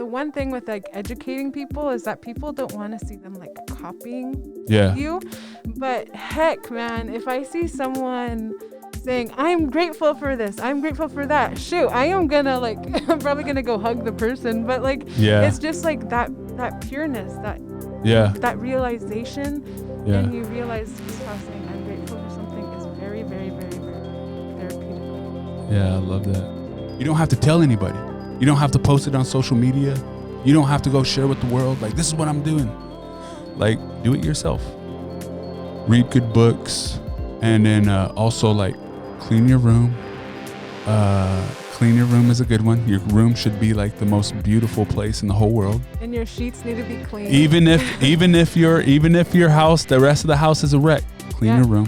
the one thing with like educating people is that people don't want to see them like copying Yeah. you. But heck, man, if I see someone saying, I'm grateful for this, I'm grateful for that, shoot, I am gonna like, I'm probably gonna go hug the person. But like, it's just like that pureness, that realization. Yeah. And you realize just how saying I'm grateful for something is very, very, very, very therapeutic. Yeah, I love that. You don't have to tell anybody. You don't have to post it on social media. You don't have to go share with the world. Like, this is what I'm doing. Like, do it yourself. Read good books. And then also, like, clean your room. Clean your room is a good one. Your room should be like the most beautiful place in the whole world. And your sheets need to be clean. Even if your house, the rest of the house is a wreck, clean your room.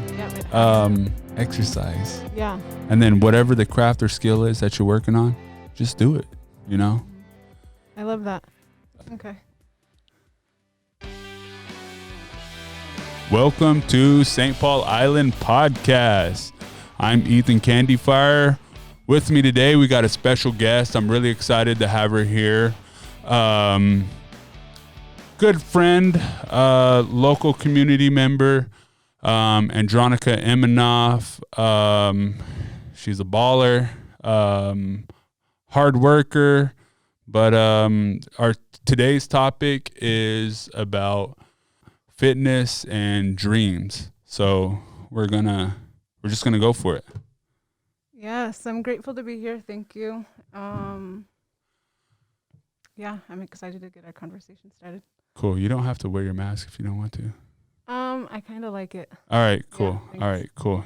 Exercise. Yeah. And then whatever the craft or skill is that you're working on, just do it, you know? I love that. Okay. Welcome to St. Paul Island Podcast. I'm Ethan Candyfire. With me today, we got a special guest. I'm really excited to have her here. Good friend, local community member, Andronika Emanoff. She's a baller, hard worker. But our today's topic is about fitness and dreams. So we're just gonna go for it. Yes, I'm grateful to be here. Thank you. Yeah, I'm excited to get our conversation started. Cool. You don't have to wear your mask if you don't want to. I kind of like it. All right, cool. Yeah, all right, cool.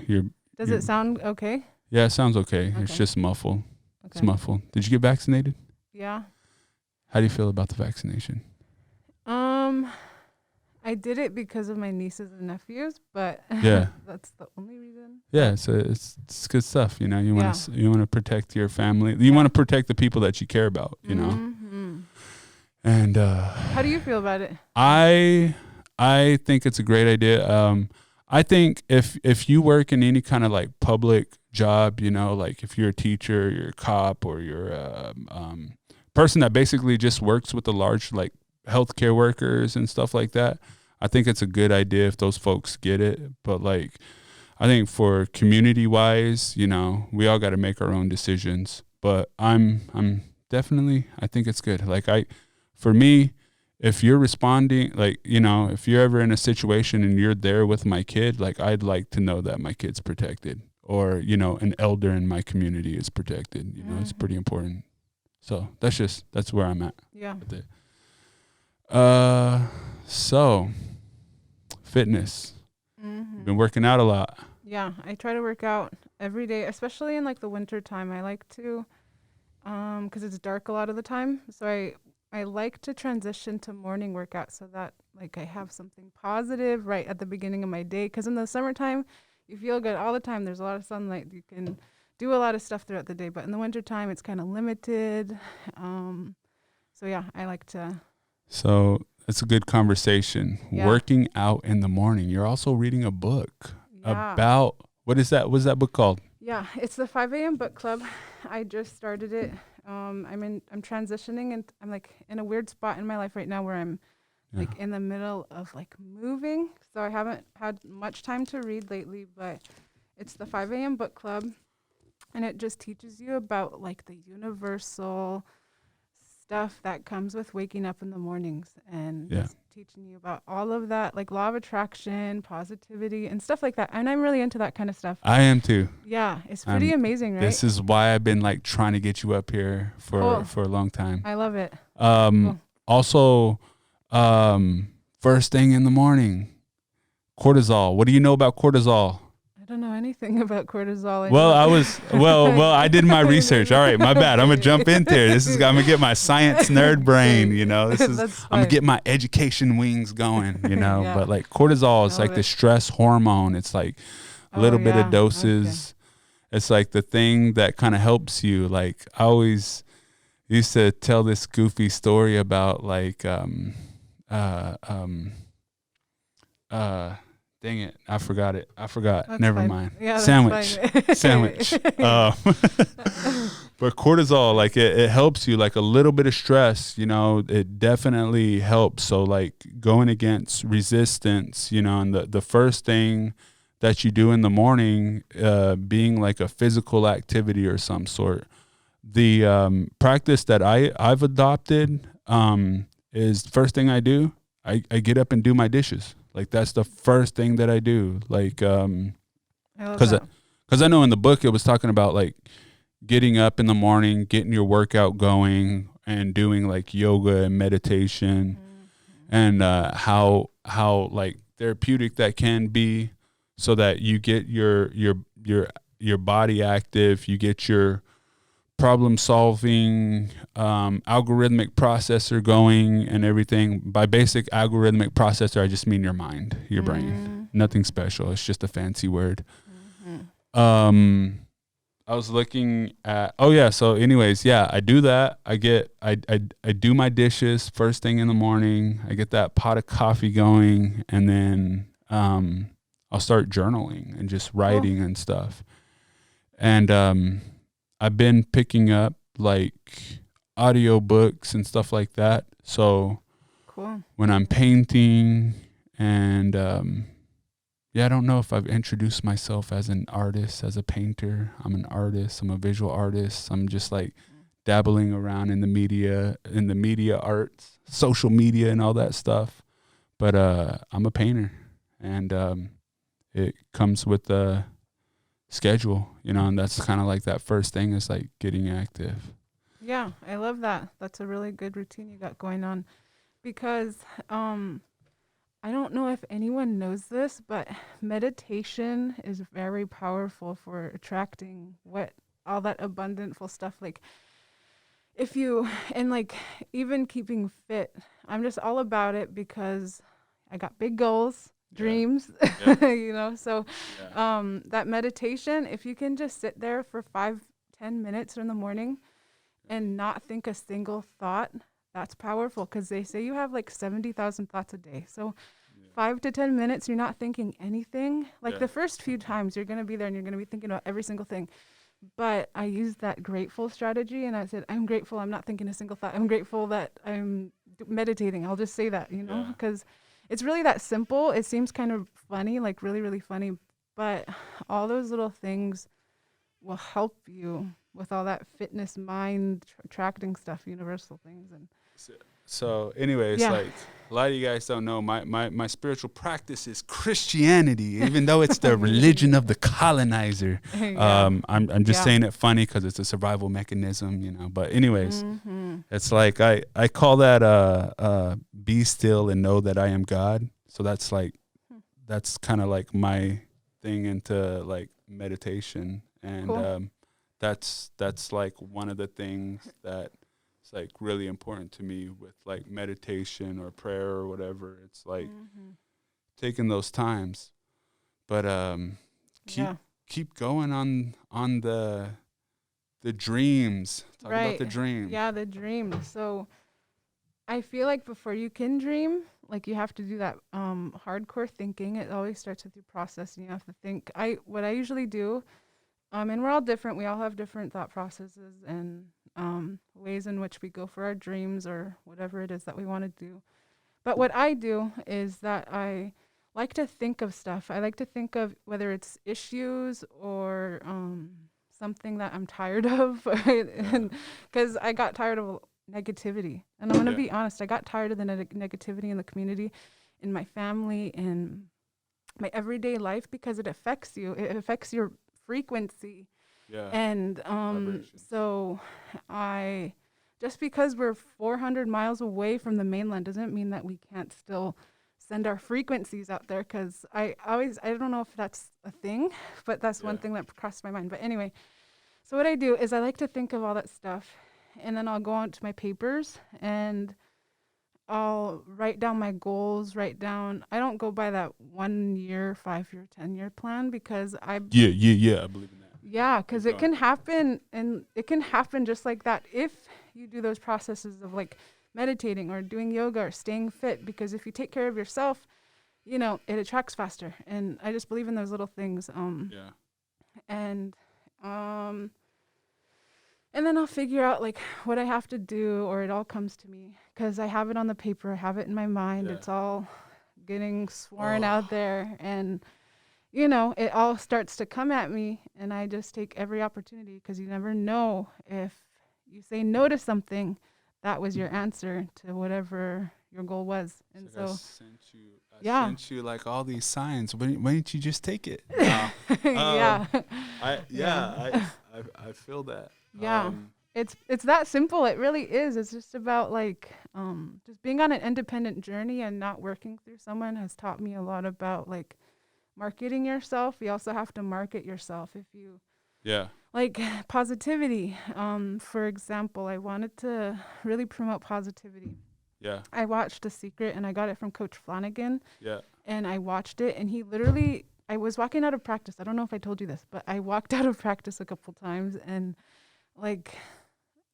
Does it sound okay? Yeah, it sounds okay. It's just muffled. Okay. It's muffled. Did you get vaccinated? Yeah. How do you feel about the vaccination? I did it because of my nieces and nephews, but Yeah. that's the only reason. Yeah, so it's good stuff. You know, you want to protect your family. You want to protect the people that you care about. You know. Mm-hmm. And how do you feel about it? I think it's a great idea. I think if you work in any kind of like public job, you know, like if you're a teacher, you're a cop, or you're a person that basically just works with the large like healthcare workers and stuff like that, I think it's a good idea if those folks get it. But like, I think for community wise, you know, we all got to make our own decisions. But I'm definitely, I think it's good. Like for me, if you're responding, like, you know, if you're ever in a situation and you're there with my kid, like I'd like to know that my kid's protected, or, you know, an elder in my community is protected. You know, it's pretty important. So that's where I'm at. Yeah. With it. So fitness. You've been working out a lot. Yeah, I try to work out every day, especially in like the winter time. I like to, because it's dark a lot of the time. So I like to transition to morning workout so that like I have something positive right at the beginning of my day. Because in the summertime, you feel good all the time. There's a lot of sunlight. You can do a lot of stuff throughout the day. But in the wintertime, it's kind of limited. So yeah, I like to. So it's a good conversation. Yeah. Working out in the morning. You're also reading a book about, what is that? What's that book called? Yeah, it's the 5 a.m. book club. I just started it. I'm transitioning, and I'm like in a weird spot in my life right now where I'm like in the middle of like moving. So I haven't had much time to read lately, but it's the 5 a.m. book club, and it just teaches you about like the universal stuff that comes with waking up in the mornings, and just teaching you about all of that, like law of attraction, positivity, and stuff like that. And I'm really into that kind of stuff. I am too. Yeah, it's pretty amazing, right? This is why I've been like trying to get you up here for a long time. I love it. Cool. Also, first thing in the morning, cortisol. What do you know about cortisol? I don't know anything about cortisol. I did my research. All right, my bad. I'm gonna jump into it. I'm gonna get my science nerd brain, you know. I'm gonna get my education wings going, you know. Yeah. But like cortisol is like the stress hormone. It's like a little bit of doses. Okay. It's like the thing that kind of helps you. Like I always used to tell this goofy story about like dang it. I forgot it. That's Never fine. mind. Yeah, Sandwich. But cortisol, like it helps you, like a little bit of stress, you know, it definitely helps. So like going against resistance, you know, and the first thing that you do in the morning, being like a physical activity or some sort. The practice that I've adopted is the first thing I do, I get up and do my dishes. Like that's the first thing that I do. Like I love because that. I know in the book it was talking about like getting up in the morning, getting your workout going, and doing like yoga and meditation, and how like therapeutic that can be, so that you get your body active, you get your problem solving algorithmic processor going and everything. By basic algorithmic processor, I just mean your mind, your brain. Nothing special. It's just a fancy word. I was looking at, so anyways, I do that. I do my dishes first thing in the morning. I get that pot of coffee going, and then I'll start journaling and just writing and stuff. And I've been picking up like audiobooks and stuff like that. So Cool. when I'm painting and I don't know if I've introduced myself as an artist, as a painter. I'm an artist. I'm a visual artist. I'm just like dabbling around in the media arts, social media and all that stuff. But I'm a painter, and it comes with a schedule, you know, and that's kind of like that first thing is like getting active. Yeah, I love that. That's a really good routine you got going on, because I don't know if anyone knows this, but meditation is very powerful for attracting all that abundantful stuff. Like if you, and like even keeping fit, I'm just all about it because I got big goals, dreams, you know? So that meditation, if you can just sit there for 5-10 minutes in the morning and not think a single thought, that's powerful, because they say you have like 70,000 thoughts a day. So 5 to 10 minutes, you're not thinking anything. Like the first few times you're going to be there and you're going to be thinking about every single thing. But I used that grateful strategy, and I said, I'm grateful I'm not thinking a single thought. I'm grateful that I'm meditating. I'll just say that, you know, because it's really that simple. It seems kind of funny, like really, really funny. But all those little things will help you with all that fitness, mind, attracting stuff, universal things. And so anyways, like a lot of you guys don't know, my spiritual practice is Christianity, even though it's the religion of the colonizer. I'm just saying it funny because it's a survival mechanism, you know. But anyways, it's like I call that be still and know that I am God. So that's like that's kind of like my thing into like meditation, and that's like one of the things that it's like really important to me with like meditation or prayer or whatever. It's like taking those times, but keep going on the dreams. Talk about the dream. Yeah, the dream. So I feel like before you can dream, like you have to do that hardcore thinking. It always starts with your process, and you have to think. What I usually do, and we're all different. We all have different thought processes and ways in which we go for our dreams or whatever it is that we want to do. But what I do is that I like to think of stuff. I like to think of whether it's issues or something that I'm tired of, because I got tired of negativity. And I'm going to be honest, I got tired of the negativity in the community, in my family, in my everyday life, because it affects you. It affects your frequency. And so just because we're 400 miles away from the mainland doesn't mean that we can't still send our frequencies out there, because I don't know if that's a thing, but that's one thing that crossed my mind. But anyway, so what I do is I like to think of all that stuff, and then I'll go out to my papers and I'll write down my goals, I don't go by that 1 year, 5 year, 10-year plan, because I believe in that. Yeah, because it can happen, and it can happen just like that if you do those processes of like meditating or doing yoga or staying fit, because if you take care of yourself, you know, it attracts faster. And I just believe in those little things. And And then I'll figure out like what I have to do, or it all comes to me because I have it on the paper. I have it in my mind. Yeah. It's all getting sworn out there. And, you know, it all starts to come at me. And I just take every opportunity because you never know if you say no to something, that was your answer to whatever your goal was. And It's like so, I sent you like all these signs. Why didn't you just take it? yeah. I feel that. Yeah. It's that simple. It really is. It's just about like just being on an independent journey and not working through someone has taught me a lot about like marketing yourself. You also have to market yourself if you like positivity. For example, I wanted to really promote positivity. Yeah. I watched The Secret and I got it from Coach Flanagan. Yeah. And I watched it and he literally I was walking out of practice. I don't know if I told you this, but I walked out of practice a couple times and like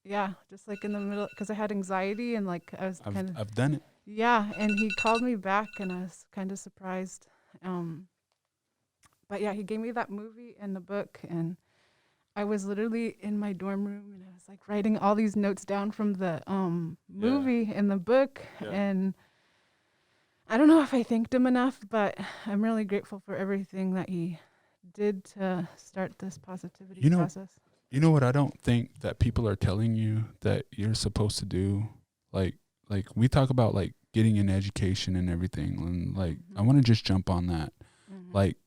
yeah, just like in the middle because I had anxiety and like I was kind of I've done it. yeah, and he called me back and I was kind of surprised. But yeah, he gave me that movie and the book and I was literally in my dorm room and I was like writing all these notes down from the movie and the book and I don't know if I thanked him enough, but I'm really grateful for everything that he did to start this positivity process. You know what I don't think that people are telling you that you're supposed to do? Like we talk about like getting an education and everything. And like, I want to just jump on that. Like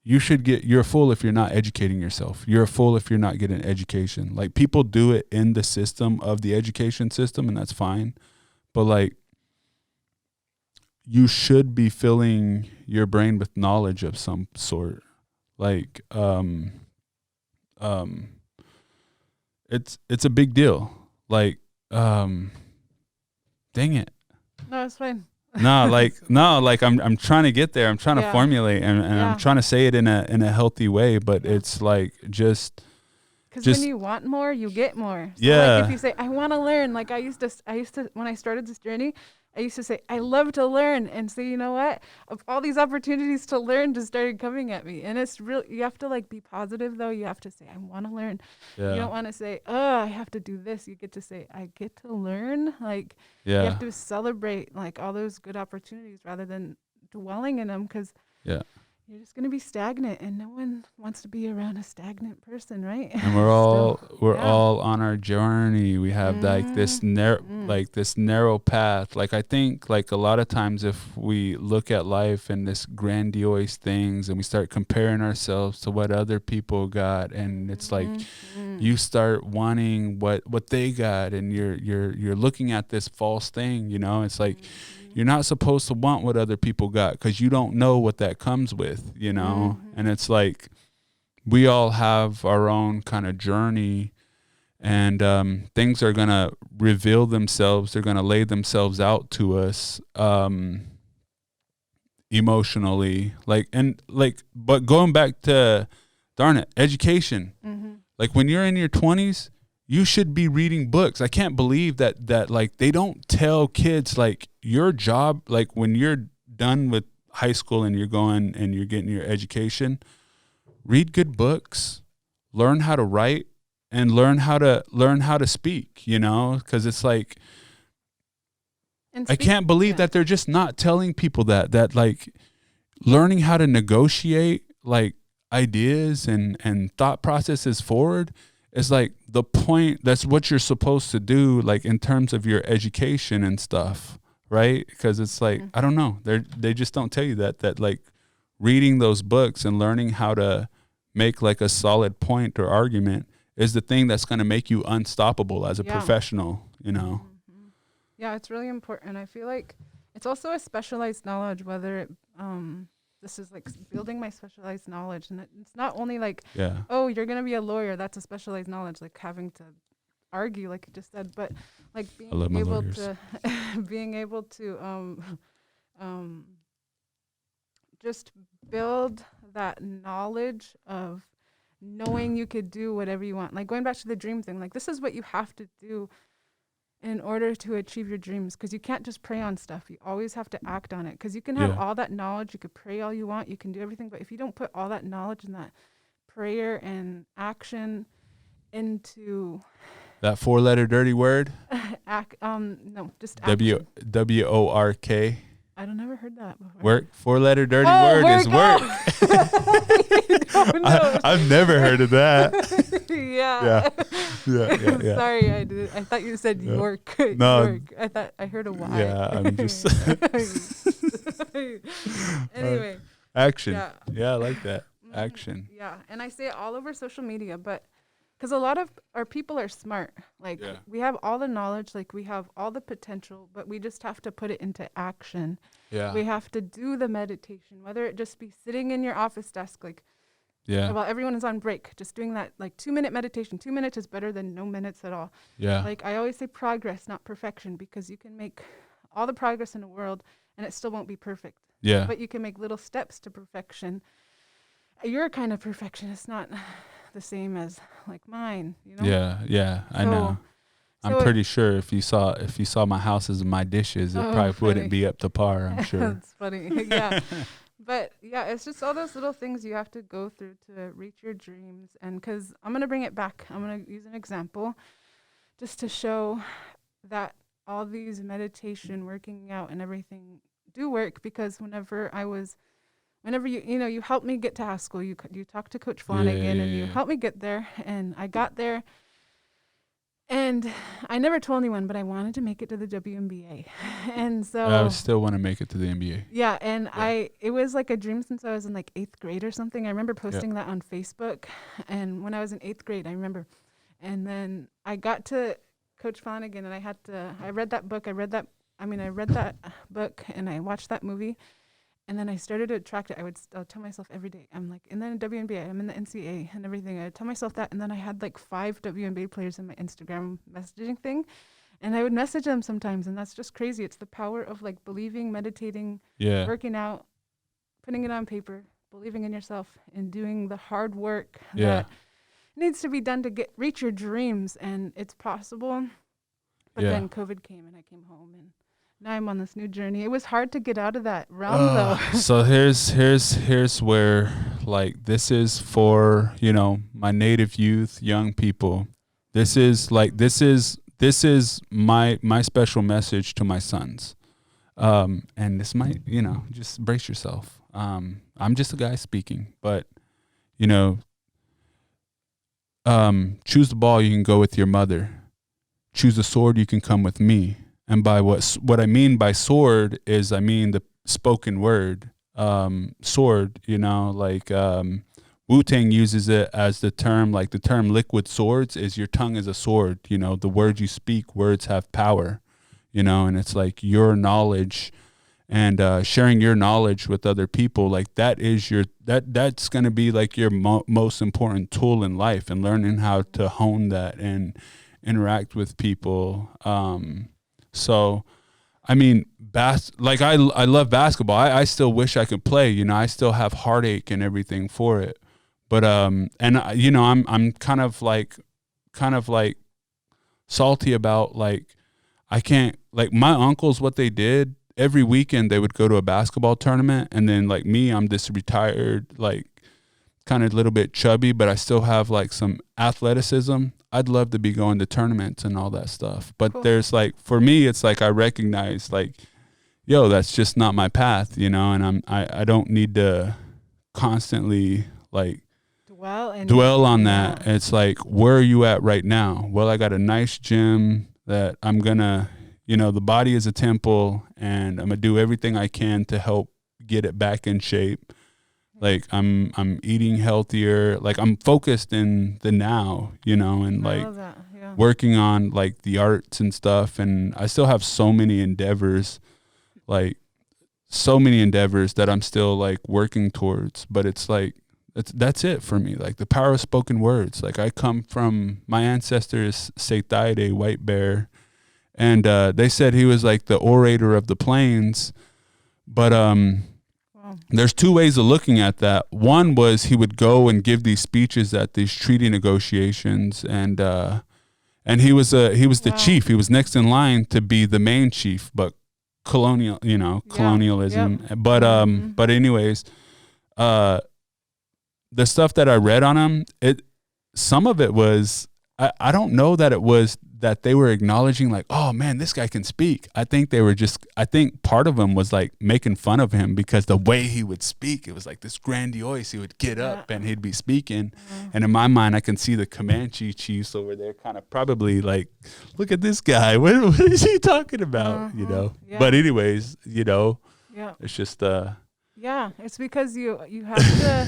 you're a fool if you're not educating yourself. You're a fool if you're not getting education. Like people do it in the system of the education system and that's fine. But like, you should be filling your brain with knowledge of some sort. Like, it's a big deal. Like, dang it. No, it's fine. No, like I'm trying to get there. I'm trying to formulate and I'm trying to say it in a healthy way, but it's like just because when you want more, you get more. So like if you say, I want to learn, like I used to, when I started this journey, I used to say, I love to learn. And so, you know what? Of all these opportunities to learn just started coming at me. And it's real. You have to like be positive though. You have to say, I want to learn. Yeah. You don't want to say, oh, I have to do this. You get to say, I get to learn. Like you have to celebrate like all those good opportunities rather than dwelling in them. Because you're just going to be stagnant and no one wants to be around a stagnant person, right? And we're all on our journey. We have like this narrow path. Like I think like a lot of times if we look at life and this grandiose things and we start comparing ourselves to what other people got and it's like you start wanting what they got and you're looking at this false thing, you know? It's like you're not supposed to want what other people got because you don't know what that comes with, you know? And it's like we all have our own kind of journey and things are going to reveal themselves. They're going to lay themselves out to us emotionally. But going back to, darn it, education. Like when you're in your 20s, you should be reading books. I can't believe that like they don't tell kids like your job, like when you're done with high school and you're going and you're getting your education, read good books, learn how to write and learn how to speak, you know, because it's like I can't believe that they're just not telling people that like learning how to negotiate like ideas and thought processes forward is like the point. That's what you're supposed to do, like in terms of your education and stuff, right? Because it's like I don't know, they just don't tell you that like reading those books and learning how to make like a solid point or argument is the thing that's going to make you unstoppable as a professional, you know. Yeah, it's really important. I feel like it's also a specialized knowledge, whether it this is like building my specialized knowledge. And it's not only like, oh, you're going to be a lawyer. That's a specialized knowledge, like having to argue, like you just said, but like being able to, being able to just build that knowledge of knowing you could do whatever you want. Like going back to the dream thing, like this is what you have to do in order to achieve your dreams, because you can't just pray on stuff. You always have to act on it, because you can have all that knowledge, you could pray all you want, you can do everything, but if you don't put all that knowledge and that prayer and action into That 4-letter dirty word? no, just action. WORK. I don't never heard that before. Work. 4-letter dirty word is work. Oh. I've never heard of that. Yeah. Yeah. Sorry, I thought you said York. No. York. I thought I heard a Y. Yeah, I'm just Anyway. action. Yeah. Yeah, I like that. Action. Yeah, and I say it all over social media, but because a lot of our people are smart. Like we have all the knowledge, like we have all the potential, but we just have to put it into action. Yeah. We have to do the meditation, whether it just be sitting in your office desk, like while everyone is on break, just doing that like 2-minute meditation. 2 minutes is better than no minutes at all. Yeah. Like I always say progress, not perfection, because you can make all the progress in the world and it still won't be perfect. Yeah. But you can make little steps to perfection. Your kind of perfection is not the same as like mine, you know? Yeah, I know. I'm pretty sure if you saw my houses and my dishes, it probably wouldn't be up to par, I'm sure. That's funny. Yeah. But yeah, it's just all those little things you have to go through to reach your dreams. And because I'm going to bring it back, I'm going to use an example just to show that all these meditation, working out and everything do work, because whenever you helped me get to high school, you talked to Coach Flanagan and you helped me get there, and I got there, and I never told anyone, but I wanted to make it to the WNBA, and so I still want to make it to the NBA. Yeah, and it was like a dream since I was in like 8th grade or something. I remember posting that on Facebook, and when I was in 8th grade, I remember, and then I got to Coach Flanagan, and I read that book, I read that book, and I watched that movie. And then I started to attract it. I'll tell myself every day, I'm like, and then WNBA, I'm in the NCAA and everything. I tell myself that. And then I had like 5 WNBA players in my Instagram messaging thing. And I would message them sometimes. And that's just crazy. It's the power of like believing, meditating, working out, putting it on paper, believing in yourself, and doing the hard work that needs to be done to reach your dreams. And it's possible. But then COVID came and I came home, and now I'm on this new journey. It was hard to get out of that realm, though. So here's where, like, this is for, my native youth, young people. This is my special message to my sons. And this might, just brace yourself. I'm just a guy speaking, but choose the ball, you can go with your mother. Choose the sword, you can come with me. And by what I mean by sword is, I mean the spoken word sword, like Wu-Tang uses it as the term liquid swords is your tongue is a sword, the words you speak, words have power, and it's like your knowledge and sharing your knowledge with other people, like that is that's going to be like your most important tool in life, and learning how to hone that and interact with people. So, I mean, I love basketball. I still wish I could play. I still have heartache and everything for it. But I'm kind of like salty about, like, I can't, like, my uncles, what they did every weekend, they would go to a basketball tournament, and then like me, I'm this retired, like, kind of a little bit chubby, but I still have like some athleticism. I'd love to be going to tournaments and all that stuff. But there's like, for me, it's like I recognize like, that's just not my path, and I don't need to constantly like dwell on that. It's like, where are you at right now? Well, I got a nice gym that I'm gonna, the body is a temple, and I'm gonna do everything I can to help get it back in shape. Like I'm eating healthier, like I'm focused in the now, and like working on like the arts and stuff. And I still have so many endeavors that I'm still like working towards, but it's like, that's it for me. Like the power of spoken words. Like I come from, my ancestors, Setaide, white bear. And they said he was like the orator of the plains, but there's 2 ways of looking at that. One was he would go and give these speeches at these treaty negotiations, and he was the chief. He was next in line to be the main chief, but colonialism. Yep. But anyways, the stuff that I read on him, some of it was I don't know that it was that they were acknowledging like, oh man, this guy can speak. I think part of them was like making fun of him because the way he would speak, it was like this grandiose. He would get up and he'd be speaking. And in my mind, I can see the Comanche chiefs over there kind of probably like, look at this guy. What is he talking about? You know? Yeah. But anyways, you know, it's just, yeah, it's because you have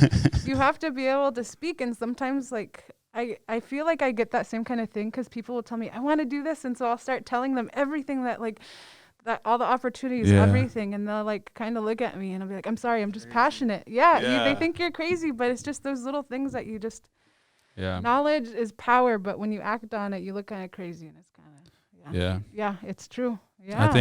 to, you have to be able to speak. And sometimes like, I feel like I get that same kind of thing because people will tell me, I want to do this. And so I'll start telling them everything that like, that all the opportunities, everything. And they'll like kind of look at me and I'll be like, I'm sorry, I'm just passionate. They think you're crazy, but it's just those little things that you just, knowledge is power. But when you act on it, you look kind of crazy and it's kind of, yeah, it's true. Yeah. I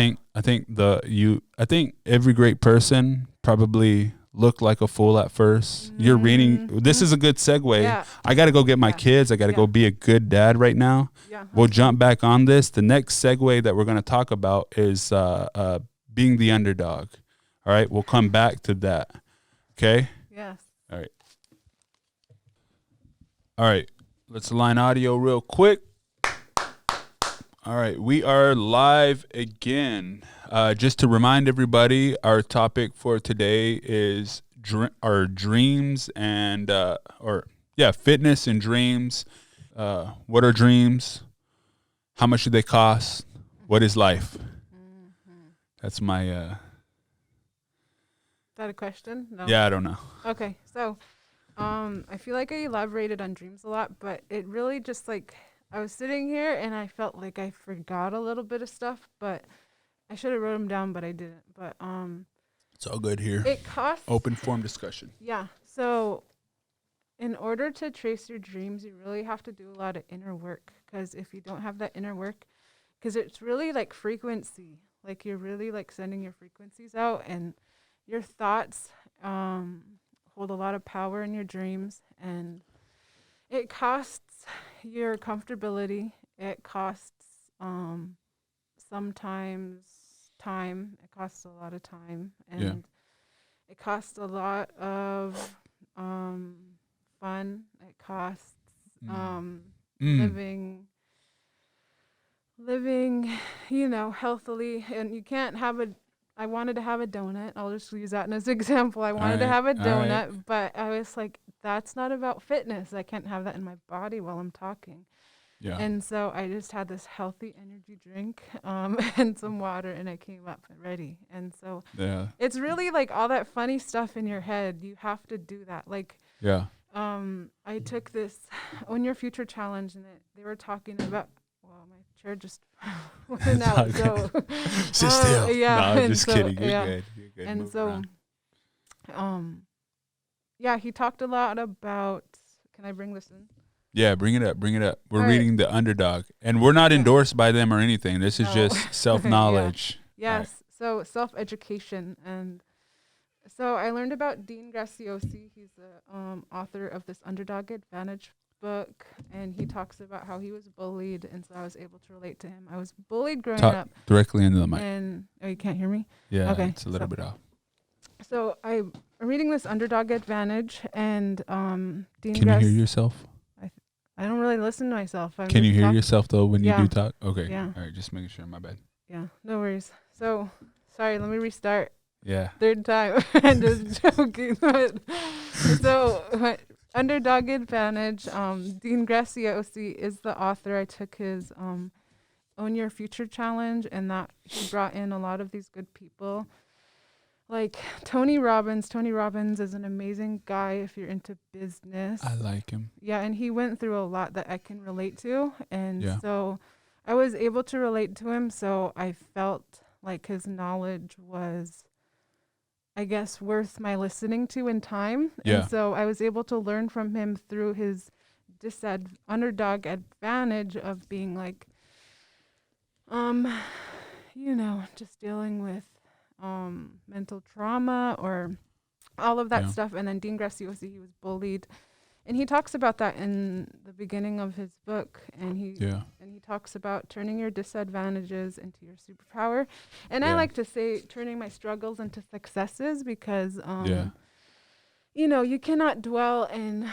think every great person probably looked like a fool at first. You're reading. This is a good segue. Yeah. I got to go get my kids. I got to go be a good dad right now. Yeah. We'll jump back on this. The next segue that we're going to talk about is being the underdog. All right. We'll come back to that. Okay. Yes. All right. All right. Let's align audio real quick. All right, we are live again. Just to remind everybody, our topic for today is our dreams and fitness and dreams. What are dreams? How much do they cost? What is life? That's my. Is that a question? No. Yeah, I don't know. Okay, so, I feel like I elaborated on dreams a lot, but it really just like. I was sitting here and I felt like I forgot a little bit of stuff, but I should have wrote them down, but I didn't. But it's all good here. It costs open form discussion. Yeah. So in order to trace your dreams, you really have to do a lot of inner work, because if you don't have that inner work, because it's really like frequency, like you're really like sending your frequencies out, and your thoughts hold a lot of power in your dreams, and it costs your comfortability. It costs sometimes time. It costs a lot of time, and it costs a lot of fun. It costs living, healthily. And you can't have I wanted to have a donut. I'll just use that as an example. I wanted to have a donut, but I was like, that's not about fitness. I can't have that in my body while I'm talking. Yeah. And so I just had this healthy energy drink and some water, and I came up ready. And so it's really like all that funny stuff in your head. You have to do that. Like, I took this Own Your Future challenge, and they were talking about, my chair just went out. So, sit still. Yeah. No, I'm just kidding. You're good. You're good. And so, he talked a lot about, can I bring this in? Yeah, bring it up. We're reading The Underdog, and we're not endorsed by them or anything. This is just self-knowledge. Yes. Right. So self-education. And so I learned about Dean Graziosi. He's the author of this Underdog Advantage book, and he talks about how he was bullied, and so I was able to relate to him. I was bullied growing up. Directly into the mic. And you can't hear me? Yeah, okay. It's a little bit off. So I'm reading this Underdog Advantage, and Dean. Can you hear yourself? I don't really listen to myself. Can you hear yourself though when you do talk? Okay. Yeah. All right, just making sure. My bad. Yeah, no worries. So, sorry. Let me restart. Yeah. Third time. I'm just joking. So, Underdog Advantage. Dean Graziosi is the author. I took his Own Your Future challenge, and that he brought in a lot of these good people. Like Tony Robbins. Tony Robbins is an amazing guy if you're into business. I like him. Yeah, and he went through a lot that I can relate to. And so I was able to relate to him. So I felt like his knowledge was, I guess, worth my listening to in time. Yeah. And so I was able to learn from him through his underdog advantage of being like, just dealing with mental trauma or all of that stuff. And then Dean Graziosi, he was bullied, and he talks about that in the beginning of his book. And he talks about turning your disadvantages into your superpower. And I like to say turning my struggles into successes, because you cannot dwell in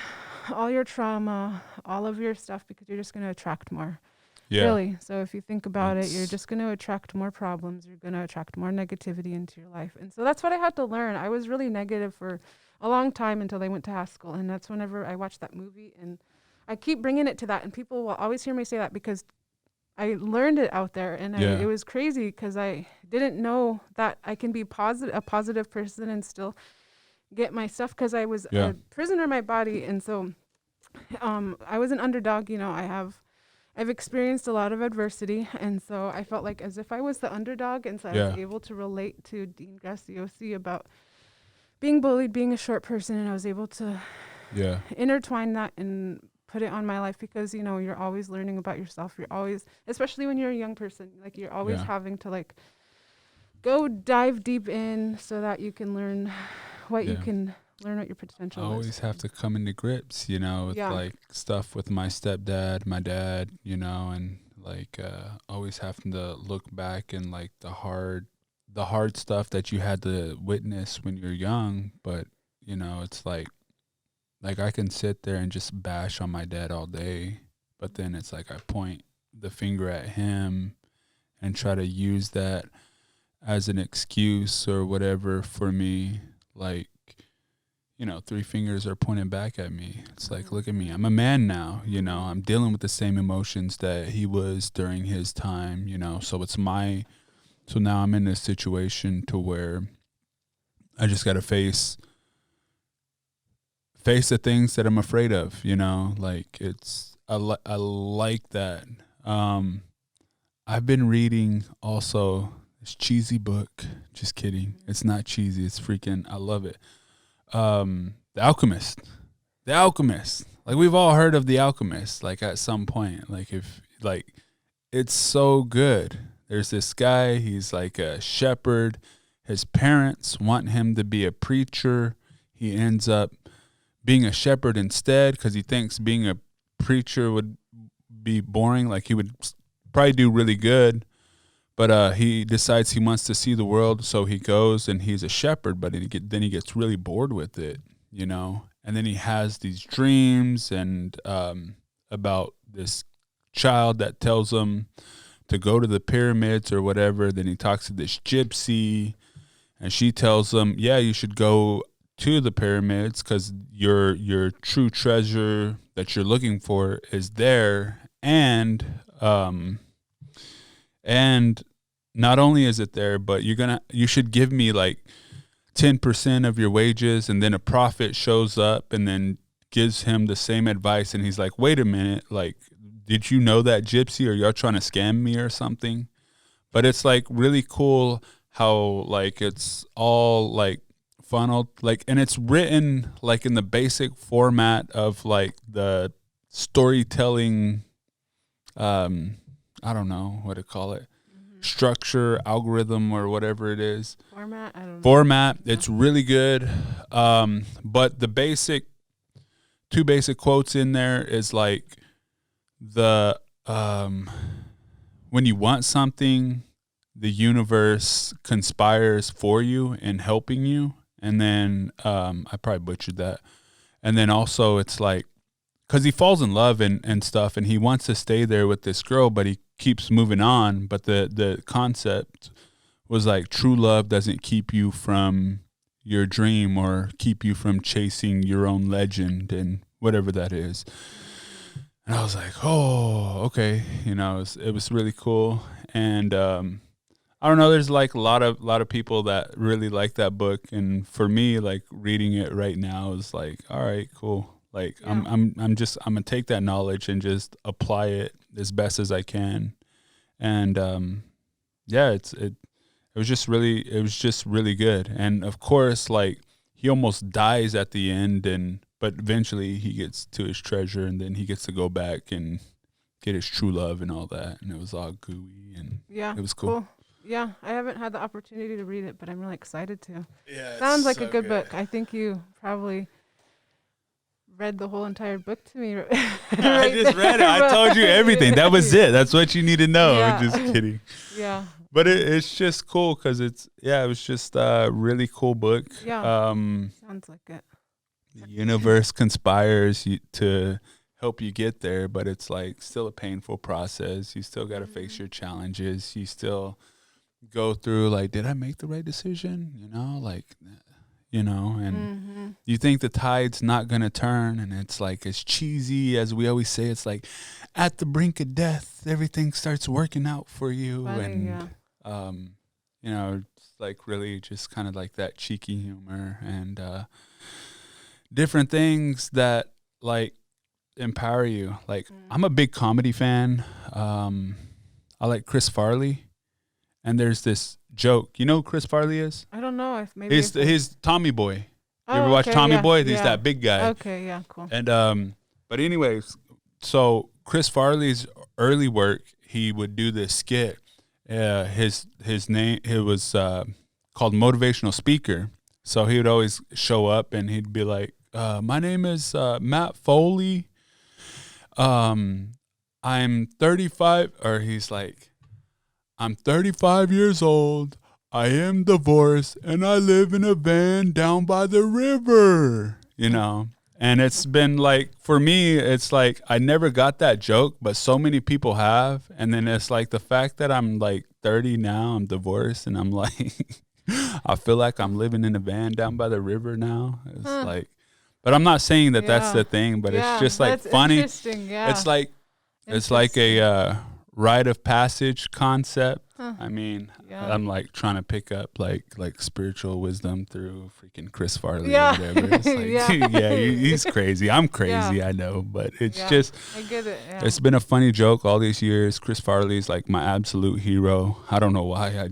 all your trauma, all of your stuff, because you're just going to attract more. Yeah. Really. So if you think about it, you're It's- just going to attract more problems. You're going to attract more negativity into your life. And so that's what I had to learn. I was really negative for a long time until I went to Haskell. And that's whenever I watched that movie. And I keep bringing it to that. And people will always hear me say that because I learned it out there. And Yeah. it was crazy because I didn't know that I can be a positive person and still get my stuff, because I was Yeah. a prisoner in my body. And so I was an underdog. You know, I've experienced a lot of adversity, and so I felt like as if I was the underdog, and so I was Yeah. able to relate to Dean Graciosi about being bullied, being a short person, and I was able to Yeah. intertwine that and put it on my life, because, you know, you're always learning about yourself. You're always, especially when you're a young person, like you're always Yeah. having to like go dive deep in so that you can learn what you Yeah. can learn what your I potential always is. have to come into grips, you know, with Yeah. like stuff with my stepdad, my dad, you know, and like always having to look back and like the hard stuff that you had to witness when you're young. But you know, it's like I can sit there and just bash on my dad all day, but then it's like I point the finger at him and try to use that as an excuse or whatever for me, like, you know, three fingers are pointing back at me. It's like, look at me. I'm a man now, you know. I'm dealing with the same emotions that he was during his time, you know. So so now I'm in a situation to where I just got to face the things that I'm afraid of, you know. Like I like that. I've been reading also this cheesy book. Just kidding. It's not cheesy. It's freaking, I love it. The Alchemist. Like we've all heard of The Alchemist, like at some point. Like if like it's so good. There's this guy, he's like a shepherd. His parents want him to be a preacher. He ends up being a shepherd instead because he thinks being a preacher would be boring. Like he would probably do really good. But he decides he wants to see the world, so he goes and he's a shepherd. But then he gets really bored with it, you know. And then he has these dreams and about this child that tells him to go to the pyramids or whatever. Then he talks to this gypsy, and she tells him, "Yeah, you should go to the pyramids because your true treasure that you're looking for is there." And not only is it there, but you should give me like 10% of your wages. And then a prophet shows up and then gives him the same advice. And he's like, wait a minute, like, did you know that gypsy, or y'all trying to scam me or something? But it's like really cool how like it's all like funneled, like, and it's written like in the basic format of like the storytelling, I don't know what to call it, structure, algorithm, or whatever it is. Format, I don't know. Format, it's really good. But the two basic quotes in there is like when you want something, the universe conspires for you in helping you. And then I probably butchered that. And then also it's like, because he falls in love and stuff, and he wants to stay there with this girl, but he keeps moving on. But the concept was like true love doesn't keep you from your dream or keep you from chasing your own legend and whatever that is. And I was like, oh, okay. You know, it was really cool. And I don't know, there's like a lot of people that really like that book. And for me, like reading it right now is like, all right, cool. Like Yeah. I'm gonna take that knowledge and just apply it as best as I can. And yeah, it was just really good. And of course, like he almost dies at the end, but eventually he gets to his treasure, and then he gets to go back and get his true love and all that. And it was all gooey, and Yeah, it was cool. Yeah, I haven't had the opportunity to read it, but I'm really excited to. Yeah, Sounds like a good book. I think you probably read the whole entire book to me. I just read it. I told you everything. That was it. That's what you need to know. Yeah. I'm just kidding. Yeah. But it's just cool because it was just a really cool book. Yeah. Sounds like it. The universe conspires to help you get there, but it's like still a painful process. You still got to face your challenges. You still go through like, did I make the right decision? And you think the tide's not going to turn, and it's like as cheesy as we always say, it's like at the brink of death, everything starts working out for you. Funny, It's like really just kind of like that cheeky humor and different things that like empower you. Like I'm a big comedy fan. I like Chris Farley, and there's this joke. You know who Chris Farley is? I don't know if maybe He's Tommy Boy. You ever watch Tommy Boy? He's that big guy. Okay, yeah, cool. And but anyways, so Chris Farley's early work, he would do this skit. His name, it was called Motivational Speaker. So he would always show up and he'd be like, my name is Matt Foley. I'm 35, or he's like, I'm 35 years old. I am divorced and I live in a van down by the river, And it's been like, for me, it's like I never got that joke, but so many people have. And then it's like the fact that I'm like 30 now, I'm divorced, and I'm like, I feel like I'm living in a van down by the river now. It's like, but I'm not saying that that's the thing, but it's just like funny. Yeah. It's like a rite of passage concept. I mean, I'm like trying to pick up like spiritual wisdom through freaking Chris Farley or whatever. It's like, he's crazy. I'm crazy, I know, but it's just, I get it. Yeah. It's been a funny joke all these years. Chris Farley's like my absolute hero. I don't know why.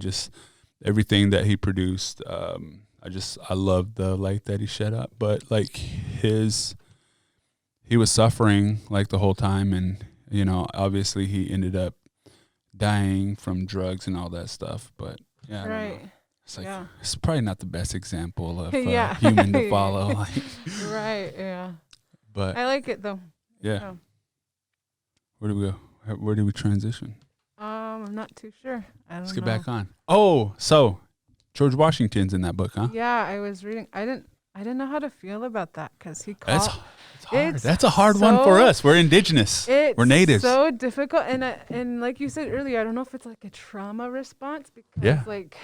Everything that he produced, I love the light that he shed up. But like he was suffering like the whole time, and obviously he ended up dying from drugs and all that stuff. But I don't know. It's like it's probably not the best example of human to follow. Right. Yeah. But I like it though. Yeah. Oh. Where do we go? Where do we transition? I'm not too sure. Let's get back on. Oh, so George Washington's in that book, huh? Yeah, I was reading. I didn't know how to feel about that because he called. It's hard. That's a hard one for us. We're indigenous. We're natives. It's so difficult, and like you said earlier, I don't know if it's like a trauma response because like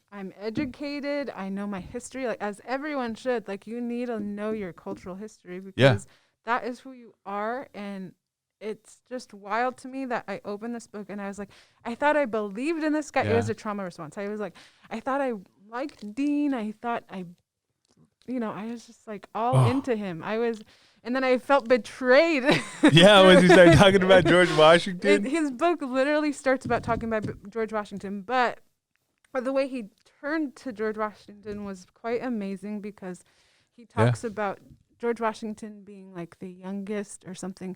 I'm educated, I know my history, like as everyone should. Like you need to know your cultural history because that is who you are, and it's just wild to me that I opened this book and I was like, I thought I believed in this guy. It was a trauma response. I was like, I thought I liked Dean. I thought I was just like all into him. And then I felt betrayed. Yeah, when you started talking about George Washington. His book literally starts about talking about George Washington, but the way he turned to George Washington was quite amazing because he talks about George Washington being like the youngest or something,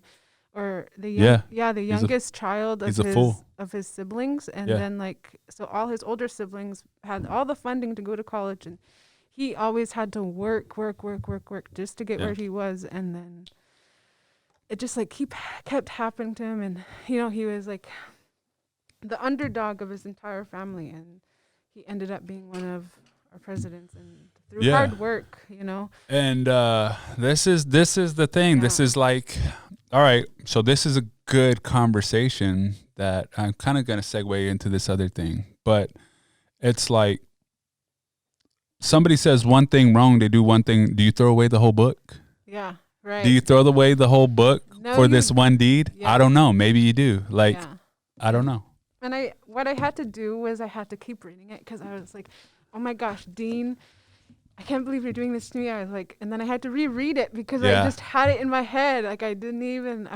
or the youngest child of his siblings, and then like so all his older siblings had all the funding to go to college, and he always had to work just to get where he was, and then it just like kept happening to him, and he was like the underdog of his entire family, and he ended up being one of our presidents, and through hard work, And this is the thing. This is like, all right, so this is a good conversation that I'm kind of going to segue into this other thing, but it's like somebody says one thing wrong, they do one thing. Do you throw away the whole book? Yeah, right. Do you throw away the whole book for this one deed? Yeah. I don't know. Maybe you do. Like, I don't know. And what I had to do was I had to keep reading it because I was like, oh my gosh, Dean, I can't believe you're doing this to me. I was like, and then I had to reread it because I just had it in my head. Like I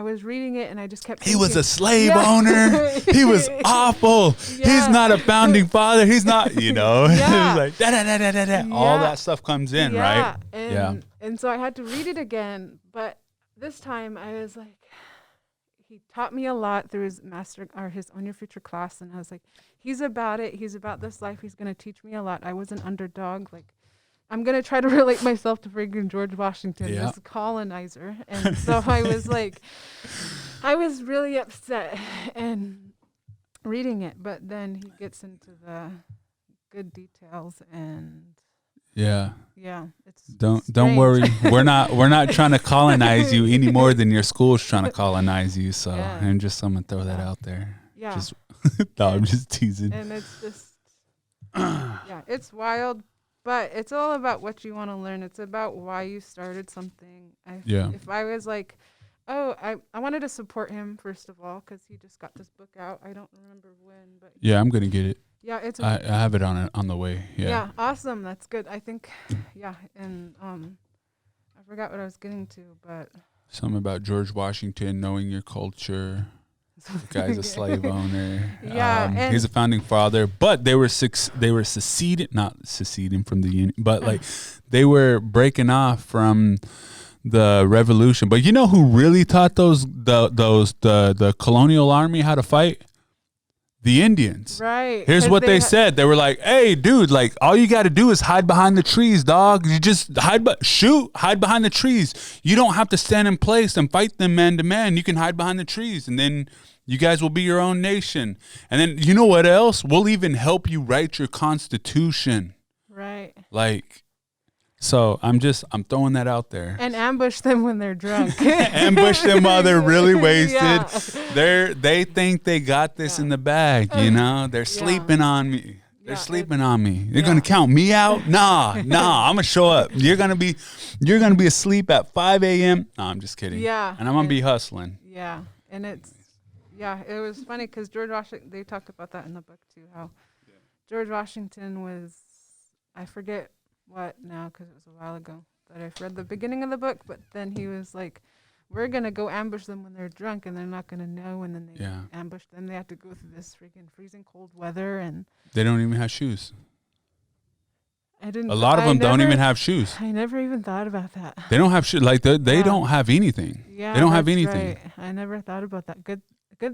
was reading it and I just kept thinking, he was a slave owner. He was awful. He's not a founding father. He's not, It was like, all that stuff comes in, right? And so I had to read it again. But this time I was like, he taught me a lot through his his On Your Future class. And I was like, he's about it. He's about this life. He's going to teach me a lot. I was an underdog. Like, I'm going to try to relate myself to freaking George Washington, this colonizer. And so I was like, I was really upset and reading it. But then he gets into the good details and Yeah. Yeah, it's Don't strange. worry. We're not trying to colonize you any more than your school's trying to colonize you. So Yeah. I'm gonna throw that out there. Yeah. Just no, I'm just teasing. And it's just yeah, it's wild, but it's all about what you want to learn. It's about why you started something. If I was like, oh, I wanted to support him first of all because he just got this book out. I don't remember when, but Yeah, I'm gonna get it. yeah, it's I have it on the way. yeah, awesome. That's good. I think yeah, and I forgot what I was getting to, but something about George Washington knowing your culture. The guy's a slave owner. Yeah, and he's a founding father, but they were not seceding from the union, but like they were breaking off from the revolution. But you know who really taught the colonial army how to fight? The Indians. Right. Here's what they said. They were like, hey, dude, like, all you got to do is hide behind the trees, dog. You just hide behind the trees. You don't have to stand in place and fight them man to man. You can hide behind the trees, and then you guys will be your own nation. And then, you know what else? We'll even help you write your constitution. Right. Like, so I'm throwing that out there. And ambush them when they're drunk. Ambush them while they're really wasted. Yeah. They think they got this in the bag, you know? They're sleeping on me. They're sleeping on me. They're gonna count me out? Nah, I'm gonna show up. You're gonna be asleep at 5 a.m. No, I'm just kidding. Yeah. And I'm gonna be hustling. Yeah. And it was funny because George Washington, they talked about that in the book too, how George Washington was, I forget what now because it was a while ago that I've read the beginning of the book, but then he was like, we're going to go ambush them when they're drunk and they're not going to know, and then they ambush them. They have to go through this freaking freezing cold weather, and they don't even have shoes. A lot of them don't even have shoes. I never even thought about that. They don't have shoes. Like they don't have anything. Yeah, they don't have anything. Right. I never thought about that. Good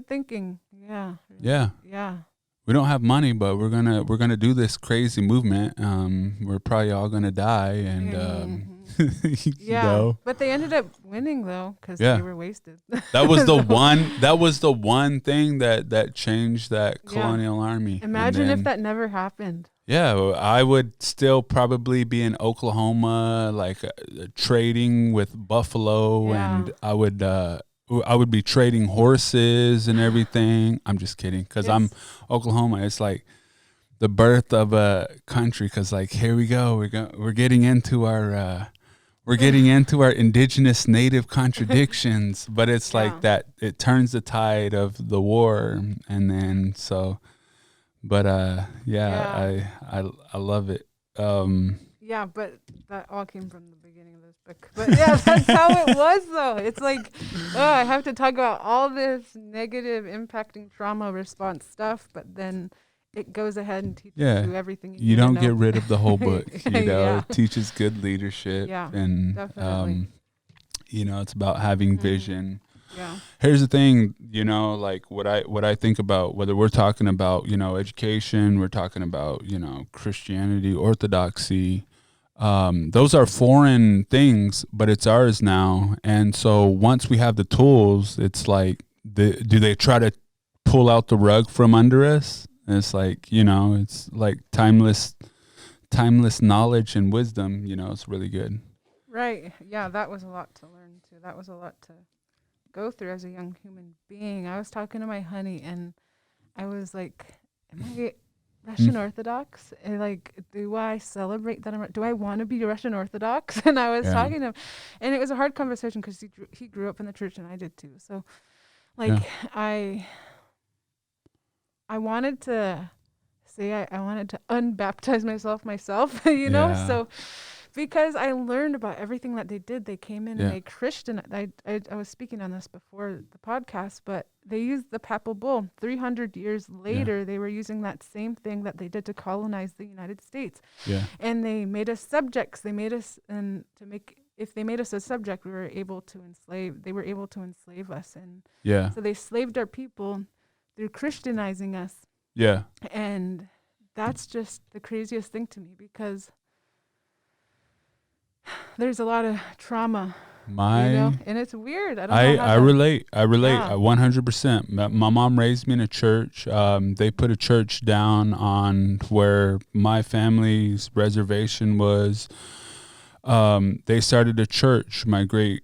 thinking. Yeah. Yeah. Yeah. We don't have money, but we're gonna do this crazy movement. We're probably all gonna die, and you know. But they ended up winning though because they were wasted. That was the one. That was the one thing that changed that colonial army. Imagine if that never happened. Yeah, I would still probably be in Oklahoma, like trading with buffalo, and I would be trading horses and everything. I'm just kidding, because I'm Oklahoma. It's like the birth of a country. Because like here we go, we're getting into our indigenous native contradictions. But it's like that. It turns the tide of the war, and then so. But I love it. Yeah, but that all came from the beginning of this book. But yeah, that's how it was, though. It's like, I have to talk about all this negative impacting trauma response stuff, but then it goes ahead and teaches you everything you don't know. Get rid of the whole book. You know, it teaches good leadership. Yeah, and definitely. You know, it's about having vision. Yeah. Here's the thing, you know, like what I think about, whether we're talking about, you know, education, we're talking about, you know, Christianity, orthodoxy, those are foreign things, but it's ours now. And so once we have the tools, it's like, do they try to pull out the rug from under us? And it's like, you know, it's like timeless knowledge and wisdom, you know, it's really good. Right. Yeah, that was a lot to learn too. That was a lot to go through as a young human being. I was talking to my honey and I was like, am I Russian Orthodox? And like, do I celebrate that? Do I want to be Russian Orthodox? And I was talking to him, and it was a hard conversation because he grew up in the church and I did too. So like I wanted to say I wanted to unbaptize myself, you know? So because I learned about everything that they did. They came in and they Christianized. I was speaking on this before the podcast, but they used the papal bull. 300 years later, they were using that same thing that they did to colonize the United States. Yeah. And they made us subjects. They made us, and if they made us a subject, they were able to enslave us. And so they slaved our people through Christianizing us. Yeah. And that's just the craziest thing to me, because there's a lot of trauma And it's weird. I don't know how I relate. I 100%. My mom raised me in a church. They put a church down on where my family's reservation was. They started a church. My great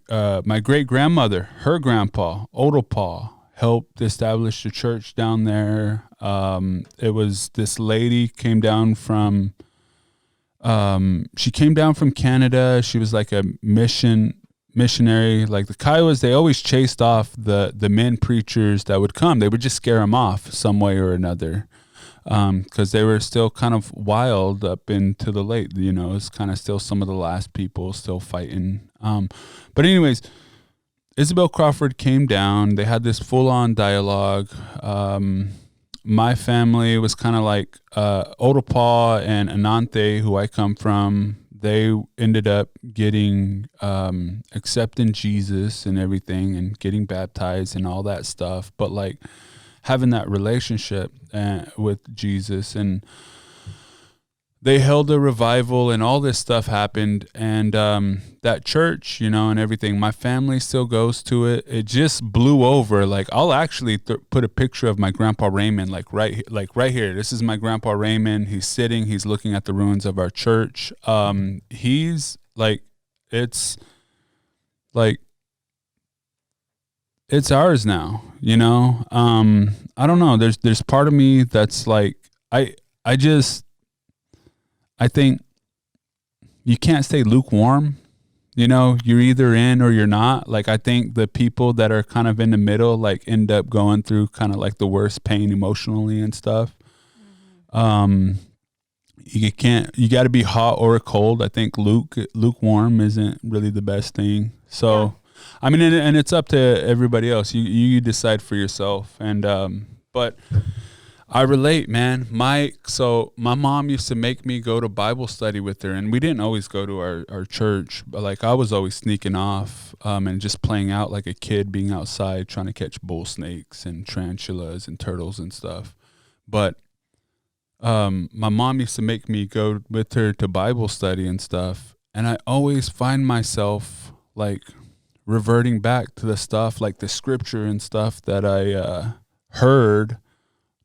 grandmother, her grandpa, Odalpa, helped establish a church down there. It was this lady came down from Canada. She was like a missionary. Like the Kiowas, they always chased off the men preachers that would come. They would just scare them off some way or another, because they were still kind of wild up into the late. It's kind of still some of the last people still fighting. But anyways, Isabel Crawford came down. They had this full-on dialogue. My family was kind of like Odapaw and Anante, who I come from. They ended up getting accepting Jesus and everything and getting baptized and all that stuff. But like having that relationship with Jesus, and they held a revival and all this stuff happened, and that church, and everything, my family still goes to it. It just blew over. Like I'll actually put a picture of my grandpa Raymond right here. This is my grandpa Raymond. He's sitting, he's looking at the ruins of our church. He's like, it's ours now, I don't know. There's part of me that's like, I think you can't stay lukewarm. You're either in or you're not. Like, I think the people that are kind of in the middle, like, end up going through kind of like the worst pain emotionally and stuff. Mm-hmm. You got to be hot or cold. I think lukewarm isn't really the best thing. So, yeah. I mean, and it's up to everybody else. You decide for yourself. And, but I relate, man. My mom used to make me go to Bible study with her, and we didn't always go to our church, but like I was always sneaking off and just playing out like a kid, being outside trying to catch bull snakes and tarantulas and turtles and stuff. But my mom used to make me go with her to Bible study and stuff, and I always find myself like reverting back to the stuff, like the scripture and stuff that I heard,